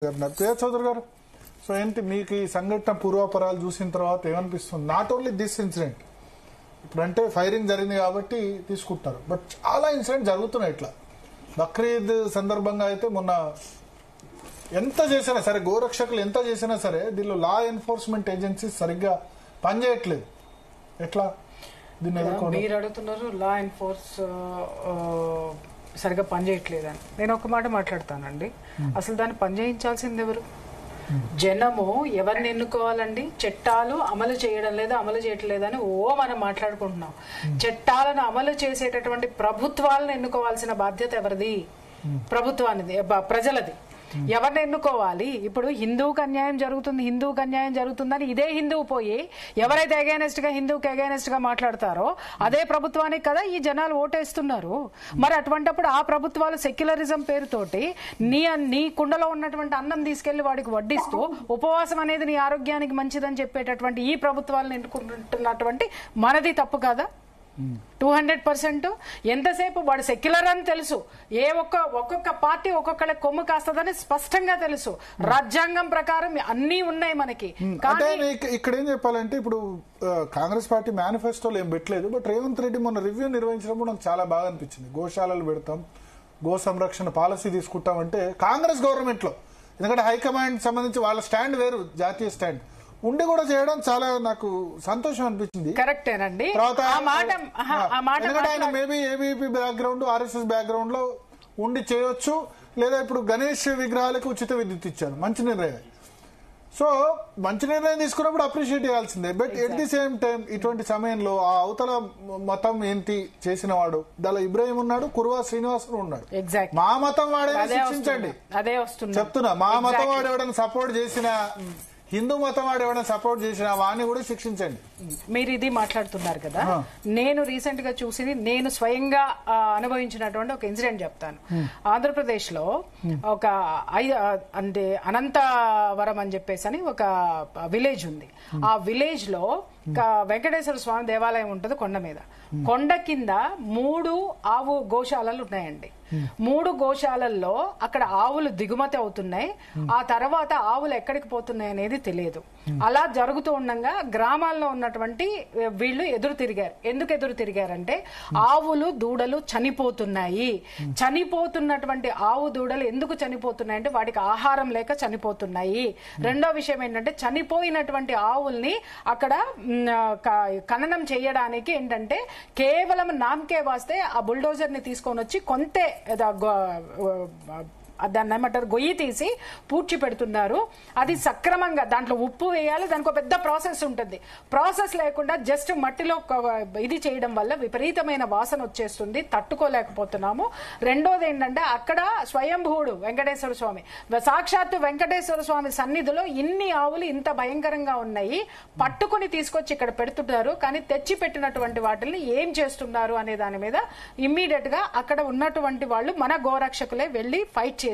ప్రియా చౌదరి గారు, సో ఏంటి మీకు ఈ సంఘటన పూర్వాపరాలు చూసిన తర్వాత ఏమనిపిస్తుంది? నాట్ ఓన్లీ దిస్ ఇన్సిడెంట్, ఇప్పుడంటే ఫైరింగ్ జరిగింది కాబట్టి తీసుకుంటున్నారు, బట్ చాలా ఇన్సిడెంట్ జరుగుతున్నాయి ఇట్లా. బక్రీద్ సందర్భంగా అయితే మొన్న ఎంత చేసినా సరే, గోరక్షకులు ఎంత చేసినా సరే దీనిలో లా ఎన్ఫోర్స్మెంట్ ఏజెన్సీస్ సరిగ్గా పనిచేయట్లేదు. ఎట్లా దీన్ని ఎదుర్కోండి? మీరు అడుగుతున్నారు లా ఎన్ఫోర్స్ సరిగా పనిచేయట్లేదని. నేను ఒక మాట మాట్లాడతానండి. అసలు దాన్ని పనిచేయించాల్సింది ఎవరు? జనము ఎవరిని ఎన్నుకోవాలండి? చట్టాలు అమలు చేయడం లేదు, అమలు చేయట్లేదని మనం మాట్లాడుకుంటున్నాం. చట్టాలను అమలు చేసేటటువంటి ప్రభుత్వాలను ఎన్నుకోవాల్సిన బాధ్యత ఎవరిది? ప్రభుత్వానిది, ప్రజలది. ఎవరిని ఎన్నుకోవాలి? ఇప్పుడు హిందువుకి అన్యాయం జరుగుతుంది, హిందువుకి అన్యాయం జరుగుతుందని ఇదే హిందువు పోయి ఎవరైతే అగైనెస్ట్ గా, హిందువుకి అగైనెస్ట్ గా మాట్లాడతారో అదే ప్రభుత్వానికి కదా ఈ జనాలు ఓటేస్తున్నారు. మరి అటువంటిప్పుడు ఆ ప్రభుత్వాలు సెక్యులరిజం పేరుతోటి నీ కుండలో ఉన్నటువంటి అన్నం తీసుకెళ్లి వాడికి వడ్డిస్తూ ఉపవాసం అనేది నీ ఆరోగ్యానికి మంచిదని చెప్పేటటువంటి ఈ ప్రభుత్వాలను ఎన్నుకుంటున్నటువంటి మనది తప్పు కదా? 200%. ఎంతసేపు వాడు సెక్యులర్ అని తెలుసు, ఒక్కొక్క పార్టీ ఒక్కొక్కళ్ళ కొమ్ము కాస్తదని స్పష్టంగా తెలుసు. రాజ్యాంగం ప్రకారం అన్ని ఉన్నాయి మనకి. ఇక్కడ ఏం చెప్పాలంటే, ఇప్పుడు కాంగ్రెస్ పార్టీ మేనిఫెస్టోలో ఏం పెట్టలేదు, బట్ రేవంత్ రెడ్డి మొన్న రివ్యూ నిర్వహించినప్పుడు నాకు చాలా బాగా అనిపించింది. గోశాలలు పెడతాం, గో సంరక్షణ పాలసీ తీసుకుంటాం అంటే కాంగ్రెస్ గవర్నమెంట్ లో, ఎందుకంటే హైకమాండ్ సంబంధించి వాళ్ళ స్టాండ్ వేరు, జాతీయ స్టాండ్ ఉండి కూడా చేయడం చాలా నాకు సంతోషం అనిపించింది. కరెక్టేనండి. ఎందుకంటే ఆయన maybe ABP background, RSS background లో ఉండి చేయొచ్చు. లేదా ఇప్పుడు గణేష్ విగ్రహాలకు ఉచిత విద్యుత్ ఇచ్చారు, మంచి నిర్ణయం. సో మంచి నిర్ణయం తీసుకున్నప్పుడు అప్రిషియేట్ చేయాల్సిందే. But at the same time ఇటువంటి సమయంలో ఆ అవతల మతం ఏంటి చేసిన వాడు, దానిలో ఇబ్రాహిం ఉన్నాడు, కుర్వా శ్రీనివాసరావు ఉన్నాడు. మా మతం వాడేనా శిక్షించండి చెప్తున్నా. మా మతం వాడు ఎవడైనా సపోర్ట్ చేసిన, హిందూ మతం వాడు ఎవరైనా సపోర్ట్ చేసిన వాడిని కూడా శిక్షించండి. మీరు ఇది మాట్లాడుతున్నారు కదా, నేను రీసెంట్ గా చూసి నేను స్వయంగా అనుభవించినటువంటి ఒక ఇన్సిడెంట్ చెప్తాను. ఆంధ్రప్రదేశ్ లో ఒక అంటే అనంతవరం అని చెప్పేసి అని ఒక విలేజ్ ఉంది. ఆ విలేజ్ లో వెంకటేశ్వర స్వామి దేవాలయం ఉంటుంది కొండ మీద. కొండ కింద 3 ఆవు గోశాలలు ఉన్నాయండి. 3 గోశాలల్లో అక్కడ ఆవులు దిగుమతి అవుతున్నాయి. ఆ తర్వాత ఆవులు ఎక్కడికి పోతున్నాయి అనేది తెలియదు. అలా జరుగుతూ ఉండగా గ్రామాల్లో ఉన్నటువంటి వీళ్ళు ఎదురు తిరిగారు. ఎందుకు ఎదురు తిరిగారంటే, ఆవులు దూడలు చనిపోతున్నాయి. చనిపోతున్నటువంటి ఆవు దూడలు ఎందుకు చనిపోతున్నాయి అంటే వాటికి ఆహారం లేక చనిపోతున్నాయి. రెండో విషయం ఏంటంటే, చనిపోయినటువంటి ఆవుల్ని అక్కడ ఖననం చేయడానికి ఏంటంటే కేవలం నామకే వాస్తే ఆ బుల్డోజర్ ని తీసుకొని వచ్చి కొంతే దాన్ని ఏమంటారు, గొయ్యి తీసి పూడ్చి పెడుతున్నారు. అది సక్రమంగా దాంట్లో ఉప్పు వేయాలి, దానికి ఒక పెద్ద ప్రాసెస్ ఉంటుంది. ప్రాసెస్ లేకుండా జస్ట్ మట్టిలో ఇది చేయడం వల్ల విపరీతమైన వాసన వచ్చేస్తుంది, తట్టుకోలేకపోతున్నాము. రెండోది ఏంటంటే, అక్కడ స్వయంభూడు వెంకటేశ్వర స్వామి, సాక్షాత్తు వెంకటేశ్వర స్వామి సన్నిధిలో ఇన్ని ఆవులు ఇంత భయంకరంగా ఉన్నాయి, పట్టుకుని తీసుకొచ్చి ఇక్కడ పెడుతున్నారు. కానీ తెచ్చి పెట్టినటువంటి వాటిని ఏం చేస్తున్నారు అనే దాని మీద ఇమ్మీడియట్ గా అక్కడ ఉన్నటువంటి వాళ్ళు మన గోరక్షకులే వెళ్లి ఫైట్ చేశారు.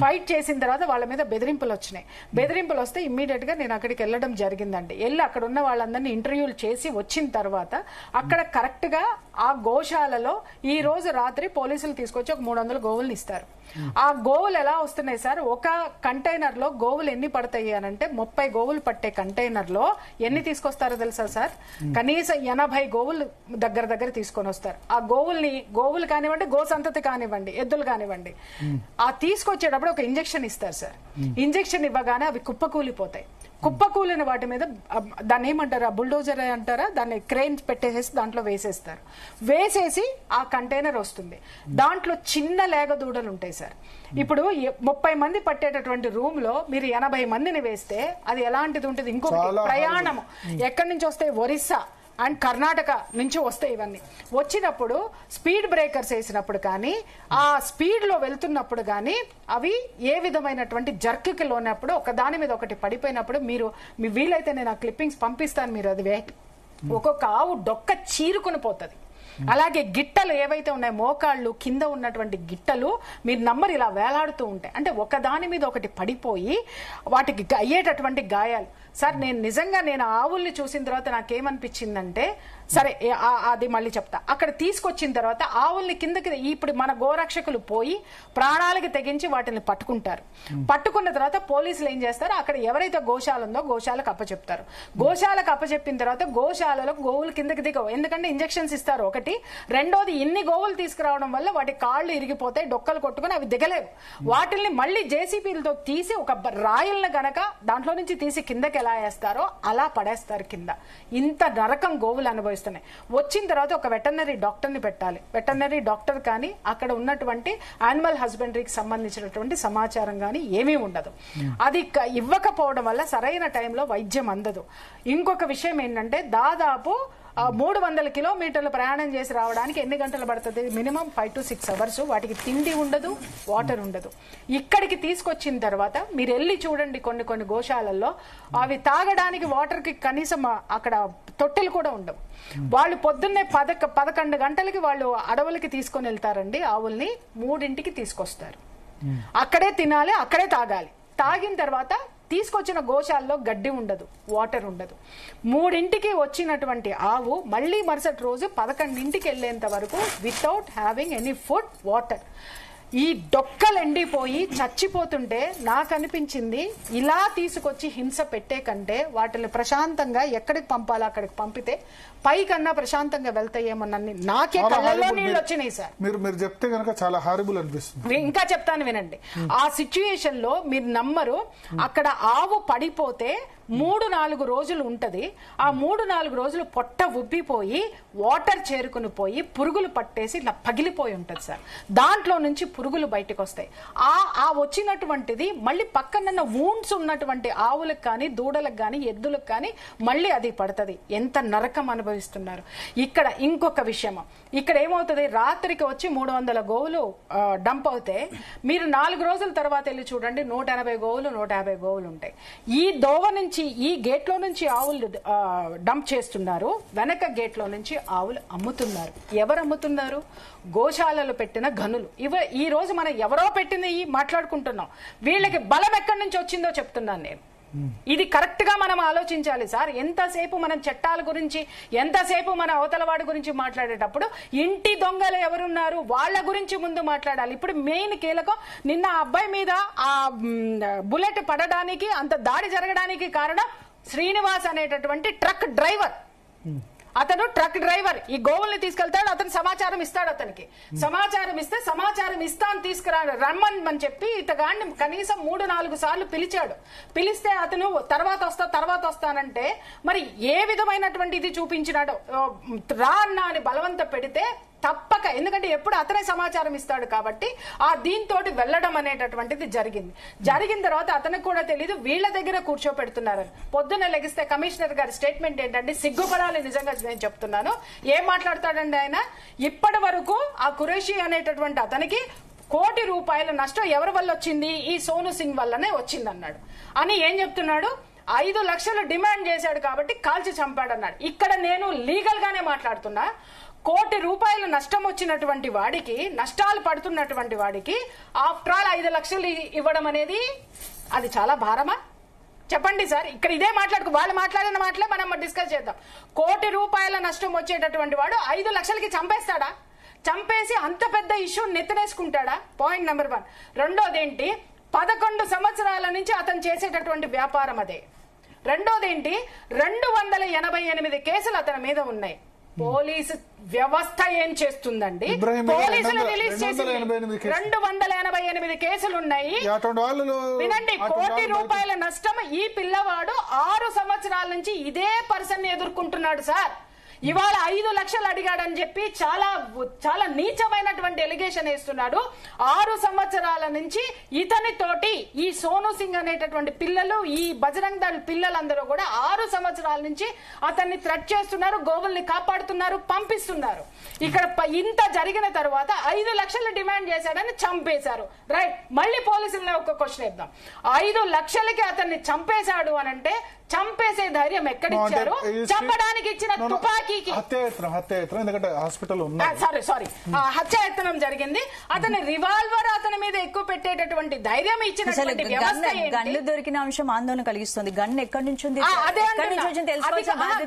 ఫైట్ చేసిన తర్వాత వాళ్ళ మీద బెదిరింపులు వచ్చినాయి. బెదిరింపులు వస్తే ఇమ్మీడియట్ గా నేను అక్కడికి వెళ్ళడం జరిగిందండి. వెళ్ళి అక్కడ ఉన్న వాళ్ళందరినీ ఇంటర్వ్యూలు చేసి వచ్చిన తర్వాత అక్కడ కరెక్ట్ గా ఆ గోశాలలో ఈ రోజు రాత్రి పోలీసులు తీసుకొచ్చి ఒక 300 గోవుల్ని ఇస్తారు. ఆ గోవులు ఎలా వస్తున్నాయి సార్? ఒక కంటైనర్ లో గోవులు ఎన్ని పడతాయి అనంటే 30 గోవులు పట్టే కంటైనర్ లో ఎన్ని తీసుకొస్తారో తెలుసా సార్? కనీసం 80 గోవులు దగ్గర తీసుకొని వస్తారు. ఆ గోవులు కానివ్వండి, గో సంతతి కానివ్వండి, ఎద్దులు కానివ్వండి, ఆ తీసుకొచ్చేటప్పుడు ఒక ఇంజెక్షన్ ఇస్తారు సార్. ఇంజెక్షన్ ఇవ్వగానే అవి కుప్పకూలిపోతాయి. కుప్పకూలిన వాటి మీద దాన్ని ఏమంటారు, ఆ బుల్డోజర్ అంటారా, దాన్ని క్రెయిన్ పెట్టేసేసి దాంట్లో వేసేస్తారు. వేసేసి ఆ కంటైనర్ వస్తుంది. దాంట్లో చిన్న లేగదూడలు ఉంటాయి సార్. ఇప్పుడు 30 మంది పట్టేటటువంటి రూమ్ లో మీరు 80 మందిని వేస్తే అది ఎలాంటిది ఉంటుంది? ఇంకొకటి ప్రయాణం ఎక్కడి నుంచి వస్తాయి? ఒరిస్సా అండ్ కర్ణాటక నుంచి వస్తాయి. ఇవన్నీ వచ్చినప్పుడు స్పీడ్ బ్రేకర్స్ వేసినప్పుడు కానీ, ఆ స్పీడ్ లో వెళ్తున్నప్పుడు కానీ అవి ఏ విధమైనటువంటి జర్క్కి లోనప్పుడు ఒక దాని మీద ఒకటి పడిపోయినప్పుడు మీ వీలైతే నేను ఆ క్లిప్పింగ్స్ పంపిస్తాను, మీరు అది ఒక్కొక్క ఆవు డొక్క చీరుకుని పోతుంది. అలాగే గిట్టలు ఏవైతే ఉన్నాయో మోకాళ్ళు కింద ఉన్నటువంటి గిట్టలు మీరు నంబర్ ఇలా వేలాడుతూ ఉంటాయి. అంటే ఒకదాని మీద ఒకటి పడిపోయి వాటికి అయ్యేటటువంటి గాయాలు. సార్ నేను నిజంగా ఆవుల్ని చూసిన తర్వాత నాకేమనిపించిందంటే, సరే అది మళ్ళీ చెప్తా. అక్కడ తీసుకొచ్చిన తర్వాత ఆవుల్ని కిందకి ఇప్పుడు మన గోరక్షకులు పోయి ప్రాణాలకి తెగించి వాటిని పట్టుకుంటారు. పట్టుకున్న తర్వాత పోలీసులు ఏం చేస్తారు, అక్కడ ఎవరైతే గోశాల ఉందో గోశాలకు అప్పచెప్తారు. గోశాలకు అప్పచెప్పిన తర్వాత గోశాలలో గోవులు కిందకి దిగవు, ఎందుకంటే ఇంజెక్షన్స్ ఇస్తారు ఒకటి. రెండోది ఇన్ని గోవులు తీసుకురావడం వల్ల వాటి కాళ్ళు ఇరిగిపోతాయి, డొక్కలు కొట్టుకుని అవి దిగలేవు. వాటిల్ని మళ్ళీ జేసీబీలతో తీసి ఒక రాయిల్ని గనక దాంట్లో నుంచి తీసి కిందకి ఎలా వేస్తారో అలా పడేస్తారు కింద. ఇంత నరకం గోవులు అనుభవిస్తున్నాయి. వచ్చిన తర్వాత ఒక వెటర్నరీ డాక్టర్ని పెట్టాలి. వెటర్నరీ డాక్టర్ కానీ అక్కడ ఉన్నటువంటి యానిమల్ హస్బెండరీకి సంబంధించినటువంటి సమాచారం కానీ ఏమీ ఉండదు. అది ఇవ్వకపోవడం వల్ల సరైన టైంలో వైద్యం అందదు. ఇంకొక విషయం ఏంటంటే, దాదాపు 300 కిలోమీటర్లు ప్రయాణం చేసి రావడానికి ఎన్ని గంటలు పడుతుంది? Minimum 5 to 6 hours. వాటికి తిండి ఉండదు, వాటర్ ఉండదు. ఇక్కడికి తీసుకొచ్చిన తర్వాత మీరు వెళ్ళి చూడండి, కొన్ని గోశాలల్లో అవి తాగడానికి వాటర్కి కనీసం అక్కడ తొట్టెలు కూడా ఉండవు. వాళ్ళు పొద్దున్నే 11 గంటలకి వాళ్ళు అడవులకి తీసుకొని వెళ్తారండి ఆవుల్ని, 3ంటికి తీసుకొస్తారు. అక్కడే తినాలి, అక్కడే తాగాలి. తాగిన తర్వాత తీసుకొచ్చిన గోశాలలో గడ్డి ఉండదు, వాటర్ ఉండదు. 3ంటికి వచ్చినటువంటి ఆవు మళ్ళీ మరుసటి రోజు 11ంటికి వెళ్ళేంత వరకు without having any food, water. ఈ డొక్కలు ఎండిపోయి చచ్చిపోతుంటే నాకు అనిపించింది, ఇలా తీసుకొచ్చి హింస పెట్టే కంటే వాటిని ప్రశాంతంగా ఎక్కడికి పంపాలో అక్కడికి పంపితే పైకన్నా ప్రశాంతంగా వెళ్తాయేమోనని నాకే కళ్ళల్లో నీళ్ళు వచ్చినాయి సార్. మీరు చెప్తే కనుక చాలా హారిబుల్ అనిపిస్తుంది. ఇంకా చెప్తాను వినండి. ఆ సిచ్యుయేషన్ లో మీరు నమ్మరు, అక్కడ ఆవు పడిపోతే 3-4 రోజులు ఉంటది. ఆ 3-4 రోజులు పొట్ట ఉబ్బిపోయి వాటర్ చేరుకుని పోయి పురుగులు పట్టేసి ఇలా పగిలిపోయి ఉంటది సార్. దాంట్లో నుంచి పురుగులు బయటకు వస్తాయి. ఆ వచ్చినటువంటిది మళ్ళీ పక్కన వూండ్స్ ఉన్నటువంటి ఆవులకు కానీ దూడలకు కానీ ఎద్దులకు కానీ మళ్ళీ అది పడుతుంది. ఎంత నరకం అనుభవిస్తున్నారు. ఇక్కడ ఇంకొక విషయం, ఇక్కడ ఏమవుతుంది, రాత్రికి వచ్చి 300 గోవులు డంప్ అవుతే మీరు 4 రోజుల తర్వాత వెళ్ళి చూడండి, 180 గోవులు 150 గోవులు ఉంటాయి. ఈ దోవ నుంచి ఈ గేట్ లో నుంచి ఆవులు డంప్ చేస్తున్నారు, వెనక గేట్ లో నుంచి ఆవులు అమ్ముతున్నారు. ఎవరు అమ్ముతున్నారు? గోశాలలు పెట్టిన గనులు. ఈ రోజు మనం ఎవరో పెట్టింది మాట్లాడుకుంటున్నాం. వీళ్ళకి బలం ఎక్కడి నుంచి వచ్చిందో చెప్తున్నాను నేను. ఇది కరెక్ట్ గా మనం ఆలోచించాలి సార్. ఎంతసేపు మనం చట్టాల గురించి, ఎంతసేపు మన అవతలవాడి గురించి మాట్లాడేటప్పుడు ఇంటి దొంగలు ఎవరున్నారు వాళ్ళ గురించి ముందు మాట్లాడాలి. ఇప్పుడు మెయిన్ కీలకం, నిన్న అబ్బాయి మీద ఆ బుల్లెట్ పడడానికి, అంత దాడి జరగడానికి కారణం శ్రీనివాస్ అనేటటువంటి ట్రక్ డ్రైవర్. అతను ట్రక్ డ్రైవర్, ఈ గోవుల్ని తీసుకెళ్తాడు, అతను సమాచారం ఇస్తాడు. అతనికి సమాచారం ఇస్తే సమాచారం ఇస్తాను రమ్మని చెప్పి ఇతగాడిని కనీసం 3-4 సార్లు పిలిచాడు. పిలిస్తే అతను తర్వాత వస్తానంటే మరి ఏ విధమైనటువంటి ఇది చూపించినాడో, రా అన్నా అని బలవంత పెడితే తప్పక, ఎందుకంటే ఎప్పుడు అతనే సమాచారం ఇస్తాడు కాబట్టి ఆ దీంతో వెళ్ళడం అనేటటువంటిది జరిగిన తర్వాత అతనికి కూడా తెలీదు వీళ్ళ దగ్గర కూర్చోపెడుతున్నారని. పొద్దున్న లెగిస్తే కమిషనర్ గారి స్టేట్మెంట్ ఏంటంటే, సిగ్గుపడాలి నిజంగా నేను చెప్తున్నాను. ఏం మాట్లాడతాడండి ఆయన, ఇప్పటి వరకు ఆ ఖురేషీ అనేటటువంటి అతనికి ₹1 కోటి నష్టం ఎవరి వల్ల వచ్చింది, ఈ సోను సింగ్ వల్లనే వచ్చింది అన్నాడు. అని ఏం చెప్తున్నాడు, 5 లక్షలు డిమాండ్ చేశాడు కాబట్టి కాల్చి చంపాడు అన్నాడు. ఇక్కడ నేను లీగల్ గానే మాట్లాడుతున్నా. ₹1 కోటి నష్టం వచ్చినటువంటి వాడికి, నష్టాలు పడుతున్నటువంటి వాడికి ఆఫ్టర్ ఆల్ 5 లక్షలు ఇవ్వడం అనేది అది చాలా భారమా? చెప్పండి సార్. ఇక్కడ ఇదే వాళ్ళు మాట్లాడిన మాటలే మనం డిస్కస్ చేద్దాం. ₹1 కోటి నష్టం వచ్చేటటువంటి వాడు 5 లక్షలకి చంపేస్తాడా? చంపేసి అంత పెద్ద ఇష్యూ నెత్తనేసుకుంటాడా? Point number 1. రెండోది ఏంటి, 11 సంవత్సరాల నుంచి అతను చేసేటటువంటి వ్యాపారం అదే. రెండోది ఏంటి, 288 కేసులు అతని మీద ఉన్నాయి. పోలీసు వ్యవస్థ ఏం చేస్తుందండి, పోలీసులు రిలీజ్ చేసి 288 కేసులు ఉన్నాయి. వినండి, ₹1 కోటి నష్టం. ఈ పిల్లవాడు 6 సంవత్సరాల నుంచి ఇదే పర్సన్ ఎదుర్కొంటున్నాడు సార్. ఇవాళ 5 లక్షలు అడిగాడని చెప్పి చాలా చాలా నీచమైనటువంటి ఎలిగేషన్ వేస్తున్నాడు. 6 సంవత్సరాల నుంచి ఇతని తోటి ఈ సోను సింగ్ అనేటటువంటి పిల్లలు, ఈ బజరంగ్ దళ్ పిల్లలందరూ కూడా 6 సంవత్సరాల నుంచి అతన్ని థ్రెట్ చేస్తున్నారు, గోవుల్ని కాపాడుతున్నారు, పంపిస్తున్నారు. ఇక్కడ ఇంత జరిగిన తర్వాత 5 లక్షలు డిమాండ్ చేశాడని చంపేశారు. రైట్, మళ్ళీ పోలీసులనే ఒక క్వశ్చన్ ఇద్దాం. 5 లక్షలకి అతన్ని చంపేశాడు అనంటే చంపేసే ధైర్యం ఎక్కడిచ్చారు? చంపడానికి ఇచ్చిన తుపాకీ హత్యాయత్నం ఎందుకంటే హాస్పిటల్ సారీ హత్యాయత్నం జరిగింది. అతని రివాల్వర్ అతని మీద ఎక్కువ పెట్టేటటువంటి ధైర్యం ఇచ్చినటువంటి వ్యవస్థ గన్ను దొరికిన అంశం ఆందోళన కలిగిస్తుంది. గన్ ఎక్కడి నుంచి ఉంది,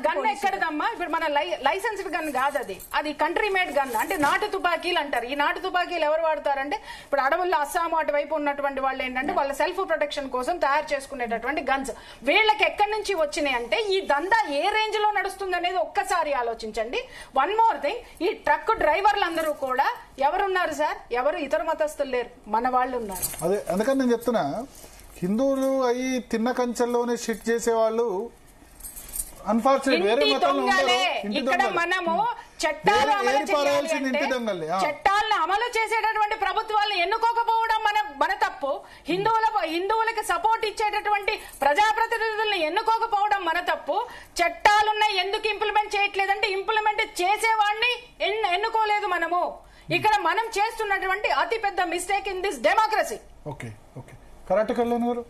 గన్ ఎక్కడదమ్మా? ఇప్పుడు మన లైసెన్స్డ్ గన్ కాదు అది కంట్రీ మేడ్ గన్, అంటే నాటు తుపాకీలు అంటారు. ఈ నాటు తుపాకీలు ఎవరు వాడతారంటే ఇప్పుడు అడవుల్లో అస్సాం అటువైపు ఉన్నటువంటి వాళ్ళు ఏంటంటే వాళ్ళ సెల్ఫ్ ప్రొటెక్షన్ కోసం తయారు చేసుకునేటటువంటి గన్స్. వీళ్ళకి ఎక్కడి నుంచి వచ్చినాయి అంటే ఈ దందా ఏ రేంజ్ లో నడుస్తుంది అనేది ఒక్కసారి ఆలోచించండి. వన్ మోర్ థింగ్, ఈ ట్రక్ డ్రైవర్లందరూ కూడా ఎవరున్నారు సార్? ఎవరు ఇతర మతస్థులు లేరు, మన వాళ్ళు ఉన్నారు. అదే అందుకని నేను చెప్తున్నా, హిందువులు అయ్యి తిన్న కంచెల్లోనే షిట్ చేసేవాళ్ళు ఇక్కడ మనము చట్టాలను అమలు చేసేటటువంటి ప్రభుత్వాలను ఎన్నుకోకపోవడం మన తప్పు. హిందువులకు సపోర్ట్ ఇచ్చేటటువంటి ప్రజాప్రతినిధులను ఎన్నుకోకపోవడం మన తప్పు. చట్టాలున్న ఎందుకు ఇంప్లిమెంట్ చేయట్లేదంటే ఇంప్లిమెంట్ చేసేవాడిని ఎన్నుకోలేదు మనము. ఇక్కడ మనం చేస్తున్నటువంటి అతి పెద్ద mistake in this democracy. Okay correct Kalyan గారు.